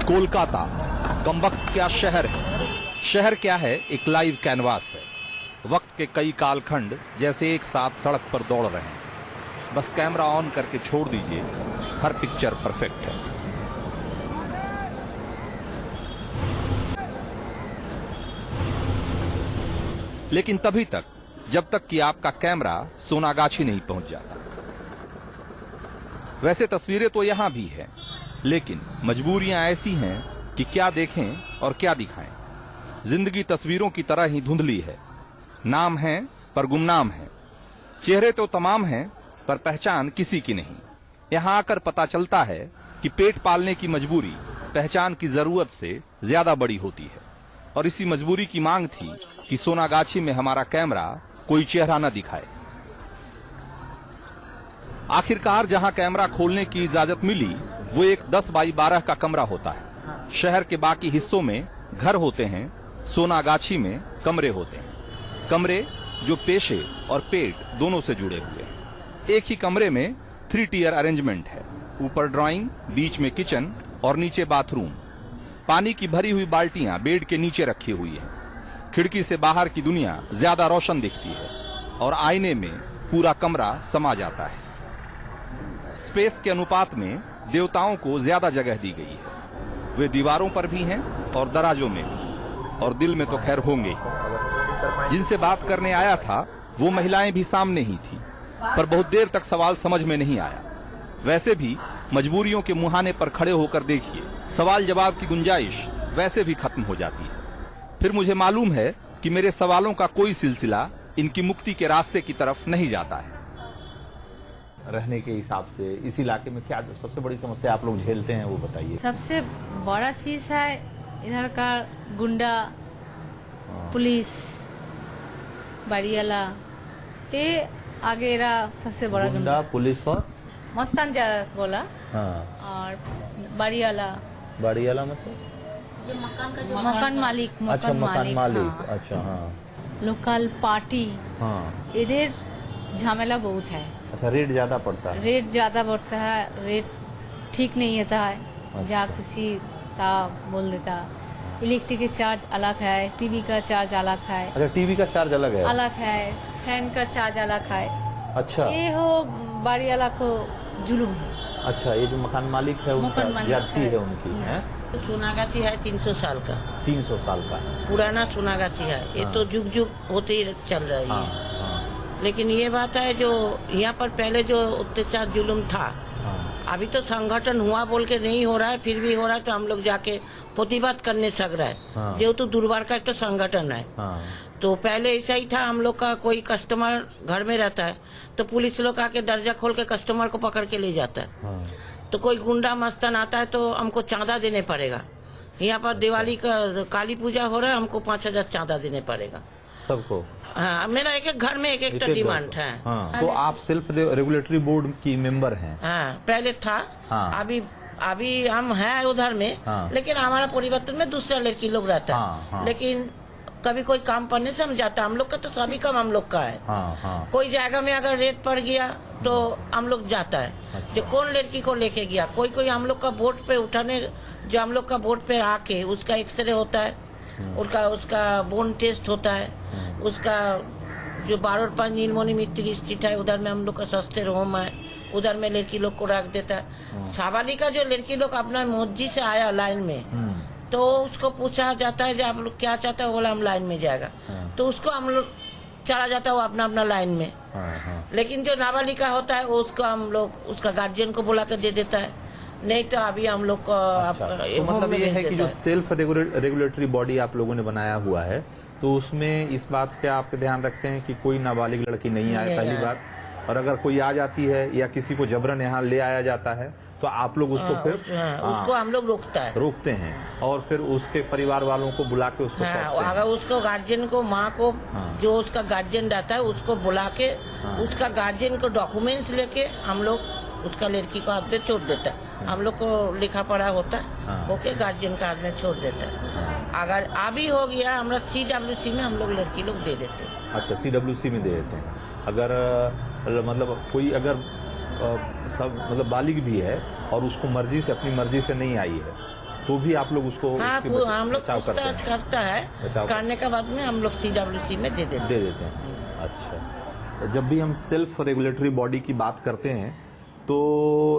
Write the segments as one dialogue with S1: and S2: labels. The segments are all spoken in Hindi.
S1: कोलकाता कमबख्त क्या शहर है। शहर क्या है, एक लाइव कैनवास है। वक्त के कई कालखंड जैसे एक साथ सड़क पर दौड़ रहे हैं। बस कैमरा ऑन करके छोड़ दीजिए, हर पिक्चर परफेक्ट है। लेकिन तभी तक जब तक कि आपका कैमरा सोनागाछी नहीं पहुंच जाता। वैसे तस्वीरें तो यहां भी हैं, लेकिन मजबूरियां ऐसी हैं कि क्या देखें और क्या दिखाएं। जिंदगी तस्वीरों की तरह ही धुंधली है। नाम है पर गुमनाम है। चेहरे तो तमाम हैं पर पहचान किसी की नहीं। यहां आकर पता चलता है कि पेट पालने की मजबूरी पहचान की जरूरत से ज्यादा बड़ी होती है। और इसी मजबूरी की मांग थी कि सोनागाछी में हमारा कैमरा कोई चेहरा न दिखाए। आखिरकार जहां कैमरा खोलने की इजाजत मिली वो एक 10 बाई 12 का कमरा होता है। शहर के बाकी हिस्सों में घर होते हैं, सोनागाछी में कमरे होते हैं। कमरे जो पेशे और पेट दोनों से जुड़े हुए हैं। एक ही कमरे में 3 टियर अरेंजमेंट है। ऊपर ड्राइंग, बीच में किचन और नीचे बाथरूम। पानी की भरी हुई बाल्टियां बेड के नीचे रखी हुई हैं। खिड़की से बाहर की दुनिया ज्यादा रोशन दिखती है और आईने में पूरा कमरा समा जाता है। स्पेस के अनुपात में देवताओं को ज्यादा जगह दी गई है। वे दीवारों पर भी हैं और दराजों में भी, और दिल में तो खैर होंगे ही। जिनसे बात करने आया था वो महिलाएं भी सामने ही थी, पर बहुत देर तक सवाल समझ में नहीं आया। वैसे भी मजबूरियों के मुहाने पर खड़े होकर देखिए, सवाल जवाब की गुंजाइश वैसे भी खत्म हो जाती है। फिर मुझे मालूम है कि मेरे सवालों का कोई सिलसिला इनकी मुक्ति के रास्ते की तरफ नहीं जाता है।
S2: रहने के हिसाब से इस इलाके में क्या सबसे बड़ी समस्या आप लोग झेलते हैं वो बताइए।
S3: सबसे बड़ा चीज है इधर का गुंडा, पुलिस, बाड़ीवाला, ये आगे सबसे बड़ा
S2: गुंडा, पुलिस और
S3: मस्तान बोला।
S2: हाँ।
S3: और बाड़ीवाला
S2: मतलब
S3: जो मकान मालिक,
S2: अच्छा मकान मालिक।
S3: हाँ।
S2: अच्छा हाँ।
S3: लोकल पार्टी,
S2: हाँ।
S3: इधर झमेला बहुत है।
S2: अच्छा रेट ज्यादा पड़ता है।
S3: रेट ज्यादा बढ़ता है, रेट ठीक नहीं होता है।
S2: अच्छा।
S3: जा किसी ता बोल देता। इलेक्ट्रिक के चार्ज अलग है, टीवी का चार्ज अलग है।
S2: अच्छा टीवी का चार्ज अलग है,
S3: फैन का चार्ज अलग है।
S2: अच्छा
S3: ये हो बाड़ी वाला को जुलूम है।
S2: अच्छा ये जो मकान मालिक है उनका ज्यादती है उनकी है।
S4: सोनागाछी है 300 साल का।
S2: 300 साल का
S4: पुराना सोनागाछी है। ये
S2: हाँ।
S4: तो जुग जुग होते ही चल रही
S2: हाँ,
S4: है।
S2: हाँ,
S4: लेकिन ये बात है जो यहाँ पर पहले जो अत्याचार जुलूम था,
S2: हाँ,
S4: अभी तो संगठन हुआ बोल के नहीं हो रहा है, फिर भी हो रहा है तो हम लोग जाके प्रतिवाद करने सक रहा है।
S2: हाँ।
S4: जो तो दुर्बार का तो संगठन है।
S2: हाँ,
S4: तो पहले ऐसा ही था, हम लोग का कोई कस्टमर घर में रहता है तो पुलिस लोग आके दरजा खोल के कस्टमर को पकड़ के ले जाता है।
S2: हाँ।
S4: तो कोई गुंडा मस्तान आता है तो हमको चांदा देने पड़ेगा। यहाँ पर दिवाली का काली पूजा हो रहा है, हमको 5000 चांदा देने पड़ेगा
S2: सबको।
S4: हाँ, मेरा एक घर में एक डिमांड है।
S2: हाँ। तो आप सेल्फ रेगुलेटरी बोर्ड की मेंबर हैं।
S4: हाँ, पहले था।
S2: हाँ।
S4: अभी हम हैं उधर में।
S2: हाँ।
S4: लेकिन हमारा परिवर्तन में दूसरा लड़की लोग रहता है।
S2: हाँ, हाँ।
S4: लेकिन कभी कोई काम पड़ने से हम जाता है। हम लोग का तो सभी काम हम लोग का है।
S2: हाँ, हाँ।
S4: कोई जगह में अगर रेट पड़ गया तो हम लोग जाता है।
S2: अच्छा।
S4: जो कौन लड़की को लेके गया, कोई हम लोग का वोट पे उठाने, जो हम लोग का वोट पे आके उसका एक्सरे होता है, उसका बोन टेस्ट होता है, उसका जो 12 नीलमणि मित्री स्ट्रीट है उधर में हम लोग का सस्ते होम है, उधर में लड़की लोग को रख देता है। सावाली का जो लड़की लोग अपना मस्जिद से आया लाइन में, तो उसको पूछा जाता है जो आप लोग क्या चाहता है, बोला हम लाइन में जाएगा। तो उसको हम लोग चला जाता है वो अपना लाइन में। लेकिन जो नाबालिका होता है उसको हम लोग उसका गार्जियन को बुला कर दे देता है। नहीं तो अभी हम लोग को
S2: अच्छा। तो मतलब ये है कि जो सेल्फ रेगुलेटरी बॉडी आप लोगों ने बनाया हुआ है, तो उसमें इस बात का आप ध्यान रखते हैं कि कोई नाबालिग लड़की नहीं आए, पहली बात। और अगर कोई आ जाती है या किसी को जबरन यहाँ ले आया जाता है तो आप लोग उसको फिर
S4: उसको हम लोग रोकते
S2: हैं और फिर उसके परिवार वालों को बुला के उसको
S4: अगर उसको गार्जियन को, माँ को, जो उसका गार्जियन रहता है उसको बुला के उसका गार्जियन को डॉक्यूमेंट्स लेके हम लोग उसका लड़की को हाथ में छोड़ देता है। हम लोग को लिखा पढ़ा होता है, ओके, गार्जियन का हाथ में छोड़ देता है। अगर अभी हो गया हमारा CWC में हम लोग लड़की लोग दे देते हैं।
S2: अच्छा CWC में दे देते हैं। अगर मतलब कोई अगर सब मतलब बालिग भी है और उसको मर्जी से, अपनी मर्जी से नहीं आई है तो भी आप लोग उसको
S4: हाँ,
S2: उसकी
S4: हम लोग
S2: बचाव करते हैं?
S4: पूछताछ करता है,
S2: बचाव
S4: करने के बाद में हम लोग CWC में दे देते
S2: दे देते हैं। अच्छा, जब भी हम सेल्फ रेगुलेटरी बॉडी की बात करते हैं तो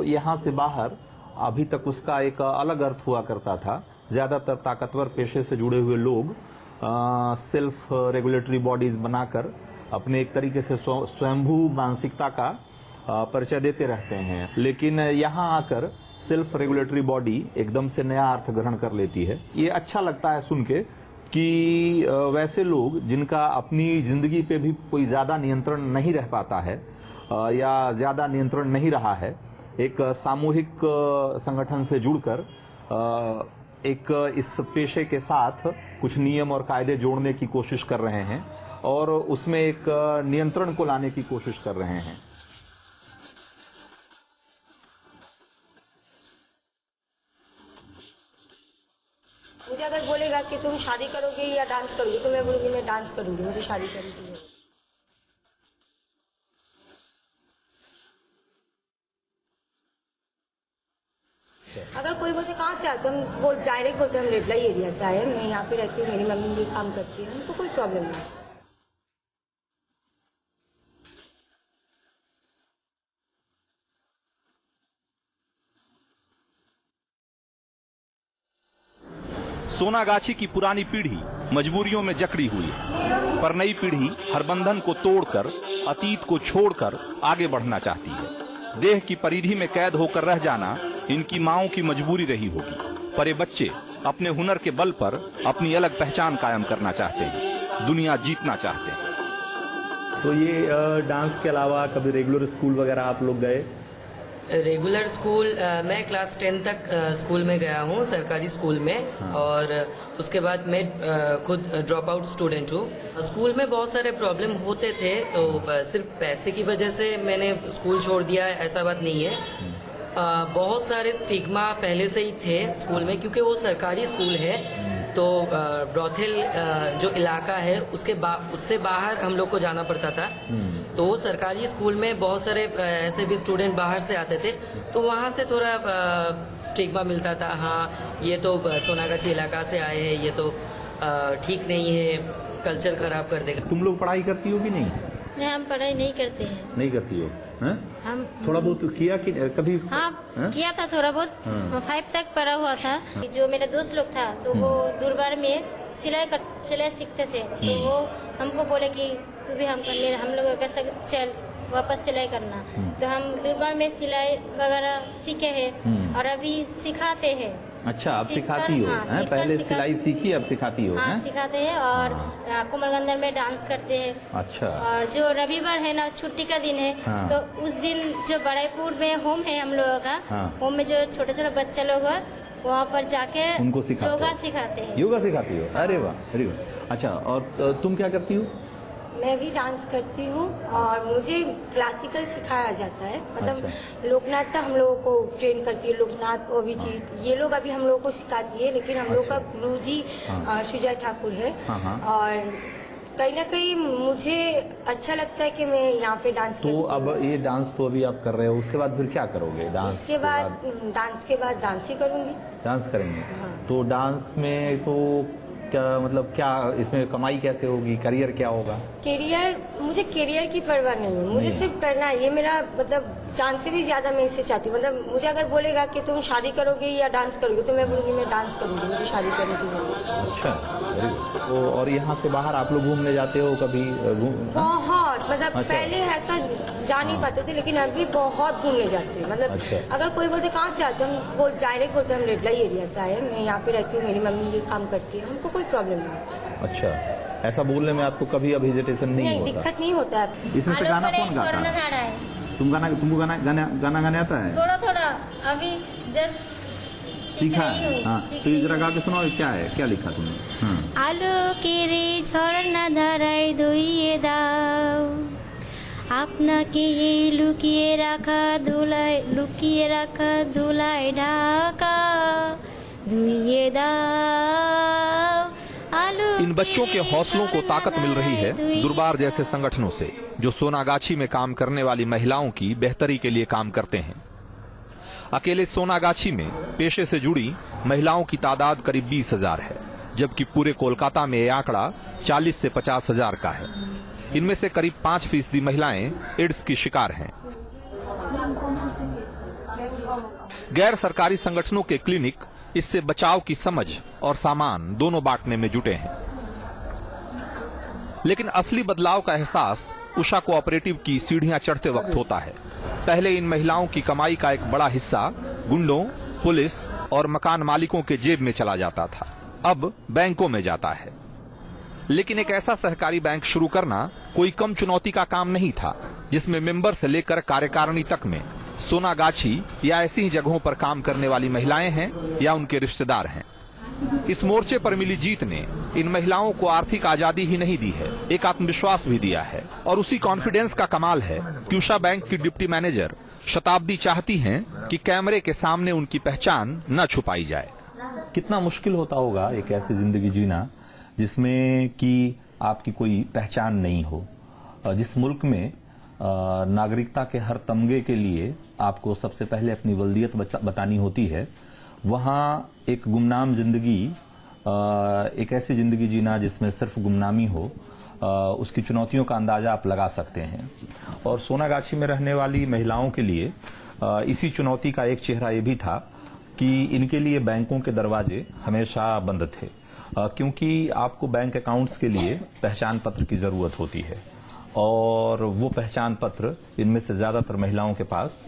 S2: यहाँ से बाहर अभी तक उसका एक अलग अर्थ हुआ करता था। ज्यादातर ताकतवर पेशे से जुड़े हुए लोग सेल्फ रेगुलेटरी बॉडीज बनाकर अपने एक तरीके से स्वयंभू मानसिकता का परिचय देते रहते हैं, लेकिन यहाँ आकर सेल्फ रेगुलेटरी बॉडी एकदम से नया अर्थ ग्रहण कर लेती है। ये अच्छा लगता है सुन के कि वैसे लोग जिनका अपनी जिंदगी पे भी कोई ज्यादा नियंत्रण नहीं रह पाता है या ज्यादा नियंत्रण नहीं रहा है, एक सामूहिक संगठन से जुड़कर एक इस पेशे के साथ कुछ नियम और कायदे जोड़ने की कोशिश कर रहे हैं और उसमें एक नियंत्रण को लाने की कोशिश कर रहे हैं।
S5: मुझे अगर बोलेगा कि तुम शादी करोगे या डांस करोगे तो मैं बोलूंगी मैं डांस करूंगी, मुझे शादी करनी है। अगर कोई बोलते कहाँ से आते हम वो डायरेक्ट बोलते हम रेपलाई एरिया से आए, मैं यहाँ पे रहती हूँ, मेरी मम्मी ये काम करती है, उनको कोई प्रॉब्लम नहीं।
S1: सोनागाछी की पुरानी पीढ़ी मजबूरियों में जकड़ी हुई है, पर नई पीढ़ी हर बंधन को तोड़कर, अतीत को छोड़कर आगे बढ़ना चाहती है। देह की परिधि में कैद होकर रह जाना इनकी माओं की मजबूरी रही होगी, पर ये बच्चे अपने हुनर के बल पर अपनी अलग पहचान कायम करना चाहते हैं, दुनिया जीतना चाहते हैं।
S2: तो ये डांस के अलावा कभी रेगुलर स्कूल वगैरह आप लोग गए?
S6: रेगुलर स्कूल मैं क्लास 10 तक स्कूल में गया हूँ, सरकारी स्कूल में।
S2: हाँ।
S6: और उसके बाद मैं खुद ड्रॉप आउट स्टूडेंट हूँ। स्कूल में बहुत सारे प्रॉब्लम होते थे, तो सिर्फ पैसे की वजह से मैंने स्कूल छोड़ दिया है ऐसा बात नहीं है। बहुत सारे स्टिग्मा पहले से ही थे स्कूल में, क्योंकि वो सरकारी स्कूल है। तो ब्रॉथेल जो इलाका है उससे बाहर हम लोग को जाना पड़ता था। तो वो सरकारी स्कूल में बहुत सारे ऐसे भी स्टूडेंट बाहर से आते थे, तो वहाँ से थोड़ा स्टिग्मा मिलता था। हाँ, ये तो सोनागाछी इलाका से आए हैं, ये तो ठीक नहीं है, कल्चर खराब कर देगा।
S2: तुम लोग पढ़ाई करती हो कि नहीं?
S5: नहीं, हम पढ़ाई नहीं करते हैं।
S2: नहीं करती हो? हैं?
S5: हम
S2: थोड़ा बहुत किया कि कभी?
S5: हाँ, किया था थोड़ा बहुत।
S2: हाँ।
S5: 5 तक पढ़ा हुआ था। जो मेरा दोस्त लोग था तो वो दुर्बार में सिलाई सीखते थे, तो वो हमको बोले कि तू भी हम लोग वैसा चल वापस सिलाई करना। तो हम दुर्बार में सिलाई वगैरह सीखे हैं और अभी सिखाते हैं।
S2: अच्छा, अब सिखाती हो?
S5: हाँ,
S2: हैं? पहले सिलाई सीखी, अब सिखाती हो?
S5: हाँ,
S2: हैं?
S5: सिखाते हैं और कोमलगंधर में डांस करते हैं।
S2: अच्छा।
S5: और जो रविवार है ना, छुट्टी का दिन है,
S2: हाँ।
S5: तो उस दिन जो बड़ाईपुर में होम है हम लोगों का,
S2: हाँ।
S5: होम में जो छोटे छोटे बच्चे लोग हैं वहाँ पर जाके
S2: उनको सिखाते
S5: योगा
S2: हो?
S5: सिखाते हैं।
S2: योगा सिखाती हो? अरे वाह, अरे वाह। अच्छा, और तुम क्या करती हो?
S5: मैं भी डांस करती हूँ और मुझे क्लासिकल सिखाया जाता है। मतलब लोकनाथ हम लोगों को ट्रेन करती है, लोकनाथ, अभिजीत, ये लोग अभी हम लोगों को सिखाती है। लेकिन हम लोग का गुरुजी सुजय ठाकुर है। और कहीं ना कहीं मुझे अच्छा लगता है कि मैं यहाँ पे डांस करती हूँ।
S2: तो अब ये डांस तो अभी आप कर रहे हो, उसके बाद फिर क्या करोगे? डांस
S5: इसके बाद डांस के बाद डांस ही करूंगी।
S2: डांस करेंगे?
S5: हाँ।
S2: तो डांस में तो क्या मतलब, क्या इसमें कमाई कैसे होगी? करियर क्या होगा?
S5: मुझे करियर की परवाह नहीं है, मुझे सिर्फ करना है। ये मेरा मतलब जान से भी ज्यादा मैं इससे चाहती हूँ। मतलब मुझे अगर बोलेगा कि तुम शादी करोगे या डांस करोगे तो मैं बोलूंगी मैं डांस करूंगी, मुझे शादी करने की जरूरत है।
S2: अच्छा, तो और यहाँ से बाहर आप लोग घूमने जाते हो कभी?
S5: बहुत, मतलब
S2: अच्छा।
S5: पहले ऐसा जा नहीं पाते थे, लेकिन अभी बहुत घूमने जाते हैं। मतलब
S2: अच्छा।
S5: अगर कोई बोलते कहाँ से आते हम डायरेक्ट बोलते हम रेपलाई एरिया से आए, मैं यहाँ पे रहती हूँ, मेरी मम्मी ये काम करती है, हमको कोई प्रॉब्लम नहीं होता।
S2: अच्छा, ऐसा बोलने में आपको कभी अब हेजिटेशन नहीं होता?
S5: दिक्कत नहीं होता है।
S2: इसमें से गाना कौन गाता है? तुमको गाना गाने आता है?
S5: थोड़ा थोड़ा अभी जस्ट
S2: सीखा है? हाँ, तो ये जरा गा के सुनाओ, क्या है, क्या लिखा तुमने?
S5: আলোকেরে ঝর্ণা ধারায় ধুইয়ে দাও আপনাকে এই লুকিয়ে রাখা ধুলায় ঢাকা ধুইয়ে দাও।
S1: इन बच्चों के हौसलों को ताकत मिल रही है दुर्बार जैसे संगठनों से, जो सोनागाछी में काम करने वाली महिलाओं की बेहतरी के लिए काम करते हैं। अकेले सोनागाछी में पेशे से जुड़ी महिलाओं की तादाद करीब 20,000 है, जबकि पूरे कोलकाता में यह आंकड़ा 40 से 50,000 का है। इनमें से करीब 5% महिलाएं एड्स की शिकार हैं। गैर सरकारी संगठनों के क्लिनिक इससे बचाव की समझ और सामान दोनों बांटने में जुटे हैं। लेकिन असली बदलाव का एहसास उषा कोऑपरेटिव की सीढ़ियां चढ़ते वक्त होता है। पहले इन महिलाओं की कमाई का एक बड़ा हिस्सा गुंडों, पुलिस और मकान मालिकों के जेब में चला जाता था, अब बैंकों में जाता है। लेकिन एक ऐसा सहकारी बैंक शुरू करना कोई कम चुनौती का काम नहीं था, जिसमें मेंबर से लेकर कार्यकारिणी तक में सोनागाछी या ऐसी ही जगहों पर काम करने वाली महिलाएं हैं या उनके रिश्तेदार हैं। इस मोर्चे पर मिली जीत ने इन महिलाओं को आर्थिक आजादी ही नहीं दी है, एक आत्मविश्वास भी दिया है। और उसी कॉन्फिडेंस का कमाल है कि उषा बैंक की डिप्टी मैनेजर शताब्दी चाहती हैं कि कैमरे के सामने उनकी पहचान न छुपाई जाए।
S2: कितना मुश्किल होता होगा एक ऐसी जिंदगी जीना जिसमें कि आपकी कोई पहचान नहीं हो, जिस मुल्क में नागरिकता के हर तमगे के लिए आपको सबसे पहले अपनी वल्दियत बतानी होती है। वहाँ एक गुमनाम जिंदगी, एक ऐसी जिंदगी जीना जिसमें सिर्फ गुमनामी हो, उसकी चुनौतियों का अंदाजा आप लगा सकते हैं। और सोनागाछी में रहने वाली महिलाओं के लिए इसी चुनौती का एक चेहरा ये भी था कि इनके लिए बैंकों के दरवाजे हमेशा बंद थे, क्योंकि आपको बैंक अकाउंट्स के लिए पहचान पत्र की जरूरत होती है और वो पहचान पत्र इनमें से ज्यादातर महिलाओं के पास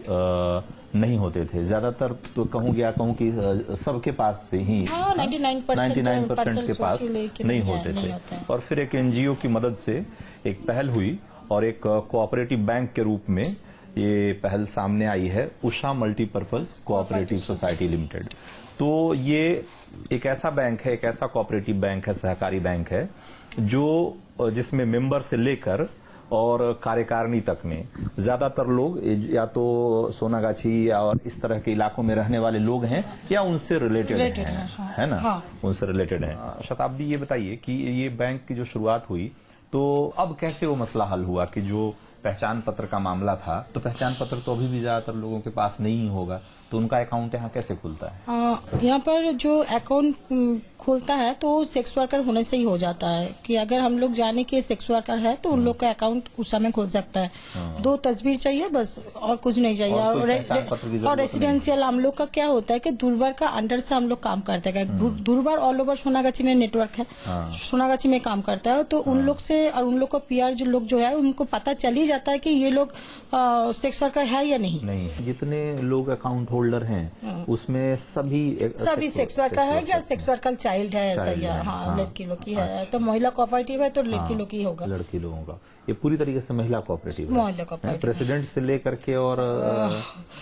S2: नहीं होते थे। ज्यादातर तो कहूँ कि सबके पास से ही 99% के पास नहीं होते थे। और फिर एक एनजीओ की मदद से एक पहल हुई और एक कोऑपरेटिव बैंक के रूप में ये पहल सामने आई है, Usha multipurpose cooperative society limited. तो ये एक ऐसा बैंक है, एक ऐसा कोऑपरेटिव बैंक है, सहकारी बैंक है, जो जिसमें मेंबर से लेकर और कार्यकारिणी तक में ज्यादातर लोग या तो सोनागाछी और इस तरह के इलाकों में रहने वाले लोग हैं या उनसे रिलेटेड हैं, है ना? हाँ। उनसे रिलेटेड हैं। शताब्दी, ये बताइए कि ये बैंक की जो शुरुआत हुई तो अब कैसे वो मसला हल हुआ कि जो पहचान पत्र का मामला था, तो पहचान पत्र तो अभी भी ज्यादातर लोगों के पास नहीं होगा, तो उनका अकाउंट यहाँ कैसे खुलता है?
S7: यहाँ पर जो अकाउंट खुलता है तो सेक्स वर्कर होने से ही हो जाता है कि अगर हम लोग जाने के सेक्स वर्कर है तो उन लोग का अकाउंट उस समय खुल सकता है। 2 तस्वीर चाहिए बस, और कुछ नहीं चाहिए। और रेसिडेंशियल हम लोग का क्या होता है कि दुर्बर का अंडर से हम लोग काम करते हैं। दुर्बर ऑल ओवर सोनागाछी में नेटवर्क है, सोनागाछी में काम करता है, तो उन लोग से और उन लोग को पीआर जो लोग जो है उनको पता चल ही जाता है कि ये लोग सेक्स वर्कर है या नहीं।
S2: जितने लोग अकाउंट होल्डर हैं उसमें सभी
S7: सेक्स वर्कर है या सेक्स वर्कर चाइल्ड है, ऐसा ही है। हाँ, लड़की लोग की है। तो महिला कोऑपरेटिव है तो लड़की लोग की होगा,
S2: लड़की लोगों का। ये पूरी तरीके से महिला कोऑपरेटिव
S7: है।
S2: प्रेसिडेंट से लेकर के और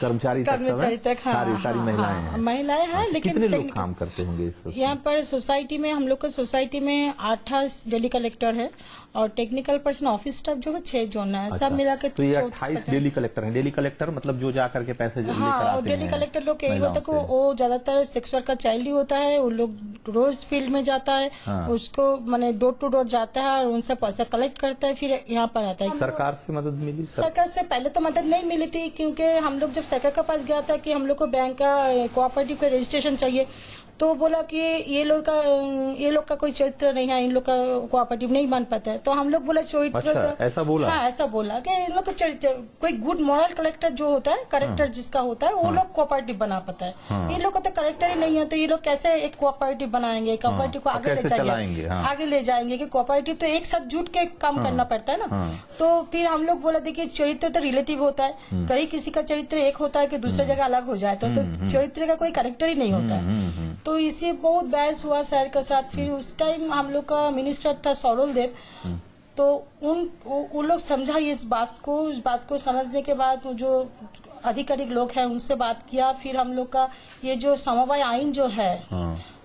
S2: कर्मचारी तक सारी महिलाएं हैं। लेकिन कितने लोग काम करते होंगे इस
S7: यहाँ पर सोसाइटी में? हम लोग का सोसाइटी में 28 डेली कलेक्टर है और टेक्निकल पर्सन ऑफिस स्टाफ जो है 6 जोन है। सब मिलाकर
S2: तो ये 28 डेली कलेक्टर है। डेली कलेक्टर मतलब जो जा करके पैसे लेकर आते हैं।
S7: डेली कलेक्टर लोग यही होता है, वो ज्यादातर सेक्स वर्कर चाइल्ड ही होता है। वो लोग रोज फील्ड में जाता है, उसको माने डोर टू डोर जाता है और उनसे पैसा कलेक्ट करता है, फिर यहाँ पर आता है।
S2: सरकार से मदद मिली?
S7: सरकार से पहले तो मदद नहीं मिली थी, क्योंकि हम लोग जब सरकार के पास गया था कि हम लोग को बैंक का कोऑपरेटिव का रजिस्ट्रेशन चाहिए, तो बोला कि ये लोग का कोई चरित्र नहीं है, इन लोग का कोऑपरेटिव नहीं बन पाता है। तो हम लोग बोला चरित्र,
S2: ऐसा बोला?
S7: हाँ, ऐसा बोला कि इन लोग का चरित्र, कोई गुड मॉरल कलेक्टर जो होता है, करेक्टर जिसका होता है, वो लोग कोऑपरेटिव बना पाता है। इन लोग का तो करेक्टर ही नहीं है, तो ये लोग कैसे एक कोऑपरेटिव बनाएंगे, कोऑपरेटिव को आगे ले जाएंगे, आगे ले जाएंगे कि कोऑपरेटिव तो एक साथ जुट के काम करना पड़ता है ना। तो फिर हम लोग बोला देखिए चरित्र तो रिलेटिव होता है, कहीं किसी का चरित्र एक होता है कि दूसरी जगह अलग हो जाता है, तो चरित्र का कोई करेक्टर ही नहीं होता है। तो इसे बहुत बहस हुआ शहर के साथ। फिर उस टाइम हम लोग का मिनिस्टर था सौरल देव, तो उन लोग समझा इस बात को समझने के बाद जो अधिकारिक लोग हैं उनसे बात किया। फिर हम लोग का ये जो समवाय आइन जो है,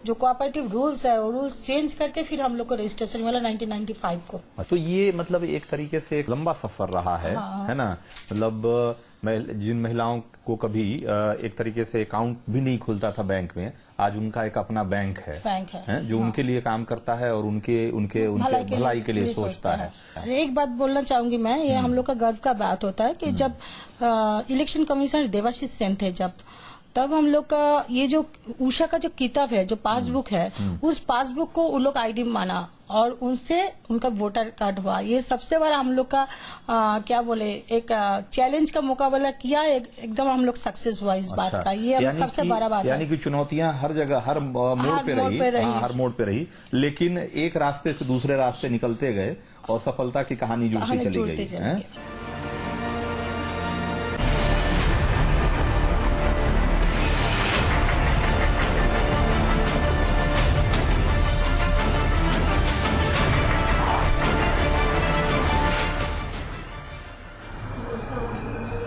S7: जो कोऑपरेटिव रूल्स है, वो रूल्स चेंज करके फिर हम लोग को रजिस्ट्रेशन मिला 1995 को।
S2: तो ये मतलब एक तरीके से एक लंबा सफर रहा है, है ना? मतलब जिन महिलाओं को कभी एक तरीके से अकाउंट भी नहीं खुलता था बैंक में, आज उनका एक अपना बैंक है जो उनके लिए काम करता है और उनके भलाई के लिए सोचता है।
S7: एक बात बोलना चाहूंगी मैं, ये हम लोग का गर्व का बात होता है कि जब इलेक्शन कमिश्नर देवाशीष सेन थे, जब तब हम लोग का ये जो उषा का जो किताब है, जो पासबुक है, उस पासबुक को उन लोग आईडी माना और उनसे उनका वोटर कार्ड हुआ। ये सबसे बड़ा हम लोग का क्या बोले, एक चैलेंज का मुकाबला किया, एकदम हम लोग सक्सेस हुआ इस बात का। ये सबसे बड़ा बात है।
S2: यानी कि चुनौतियां हर जगह, हर मोड़ पे रही, हर मोड़ पे रही, लेकिन एक रास्ते से दूसरे रास्ते निकलते गए और सफलता की कहानी जुड़ती चली गई।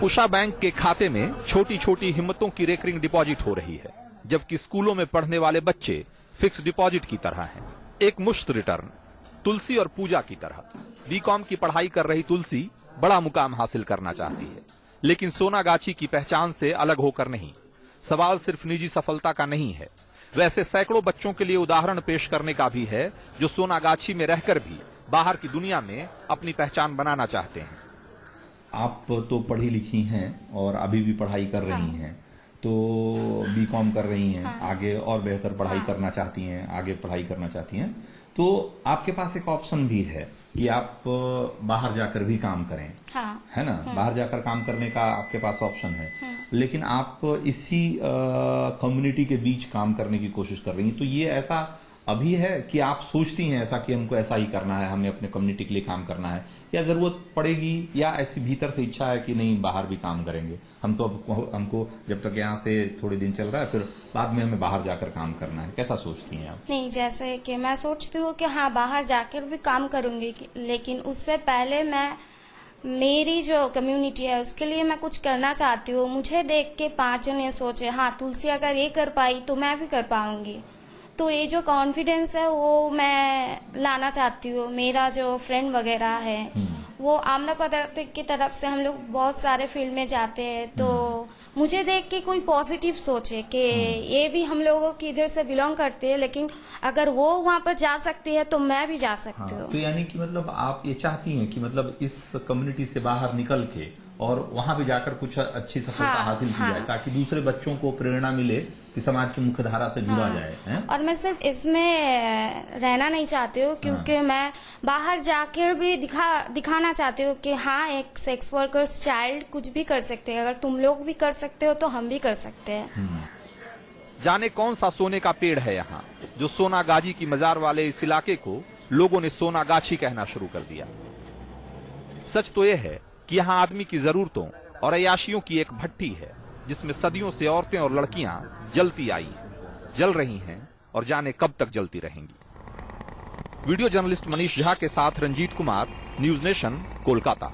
S1: उषा बैंक के खाते में छोटी छोटी हिम्मतों की रेकरिंग डिपॉजिट हो रही है, जबकि स्कूलों में पढ़ने वाले बच्चे फिक्स डिपॉजिट की तरह हैं। एक मुश्त रिटर्न, तुलसी और पूजा की तरह। बीकॉम की पढ़ाई कर रही तुलसी बड़ा मुकाम हासिल करना चाहती है, लेकिन सोनागाछी की पहचान से अलग होकर नहीं। सवाल सिर्फ निजी सफलता का नहीं है, वैसे सैकड़ों बच्चों के लिए उदाहरण पेश करने का भी है, जो सोनागाछी में रहकर भी बाहर की दुनिया में अपनी पहचान बनाना चाहते हैं।
S2: आप तो पढ़ी लिखी हैं और अभी भी पढ़ाई कर रही हैं, तो बीकॉम कर रही हैं, आगे और बेहतर पढ़ाई करना चाहती हैं, आगे पढ़ाई करना चाहती हैं, तो आपके पास एक ऑप्शन भी है कि आप बाहर जाकर भी काम करें, है ना? बाहर जाकर काम करने का आपके पास ऑप्शन है, लेकिन आप इसी कम्युनिटी के बीच काम करने की कोशिश कर रही हैं। तो ये ऐसा अभी है कि आप सोचती हैं ऐसा कि हमको ऐसा ही करना है, हमें अपने कम्युनिटी के लिए काम करना है, या जरूरत पड़ेगी, या ऐसी भीतर से इच्छा है कि नहीं बाहर भी काम करेंगे, हमको जब तक यहाँ से थोड़े दिन चल रहा है, फिर बाद में हमें बाहर जाकर काम करना है? कैसा सोचती हैं आप?
S8: नहीं, जैसे कि मैं सोचती हूँ कि हाँ बाहर जाकर भी काम करूंगी, लेकिन उससे पहले मैं मेरी जो कम्युनिटी है उसके लिए मैं कुछ करना चाहती हूँ। मुझे देख के 5 जन ये सोचे हाँ तुलसी अगर ये कर पाई तो मैं भी कर पाऊंगी। तो ये जो कॉन्फिडेंस है वो मैं लाना चाहती हूँ। मेरा जो फ्रेंड वगैरह है वो आमना पदार्थ की तरफ से हम लोग बहुत सारे फील्ड में जाते हैं, तो मुझे देख के कोई पॉजिटिव सोचे कि ये भी हम लोगों की इधर से बिलोंग करते हैं, लेकिन अगर वो वहाँ पर जा सकती है तो मैं भी जा सकती हूँ।
S2: तो यानी कि मतलब आप ये चाहती हैं कि मतलब इस कम्युनिटी से बाहर निकल के और वहां भी जाकर कुछ अच्छी सफलता हासिल की जाए, ताकि दूसरे बच्चों को प्रेरणा मिले कि समाज की मुख्य धारा से जुड़ा जाए, है? और
S8: मैं सिर्फ इसमें रहना नहीं चाहती हूँ, क्योंकि मैं बाहर जाकर भी दिखाना चाहती हूँ कि हाँ एक सेक्स वर्कर्स चाइल्ड कुछ भी कर सकते हैं। अगर तुम लोग भी कर सकते हो तो हम भी कर सकते हैं।
S1: जाने कौन सा सोने का पेड़ है यहाँ, जो सोनागाछी की मजार वाले इस इलाके को लोगों ने सोनागाछी कहना शुरू कर दिया। सच तो यह है कि यहाँ आदमी की जरूरतों और अय्याशियों की एक भट्टी है, जिसमें सदियों से औरतें और लड़कियां जलती आई हैं, जल रही हैं और जाने कब तक जलती रहेंगी। वीडियो जर्नलिस्ट मनीष झा के साथ रंजीत कुमार, न्यूज नेशन, कोलकाता।